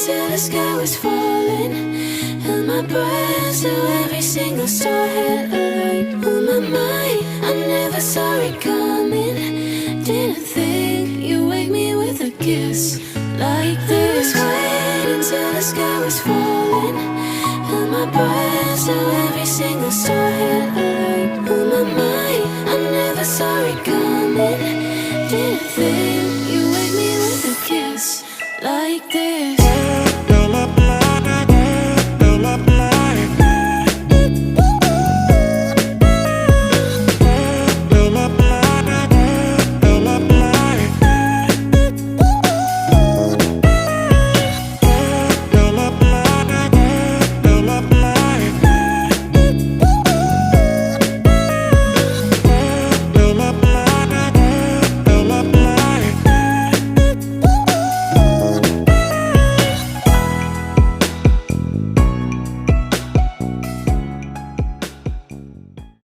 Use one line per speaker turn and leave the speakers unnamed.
until the sky was falling. Held my breath till every single star had a light. On my mind, I never saw it coming. Didn't think you wake me with a kiss like this. Wait until the sky was falling. Held my breath till every single star had a light. On my mind, I never saw it coming. Didn't think you wake me with a kiss like this.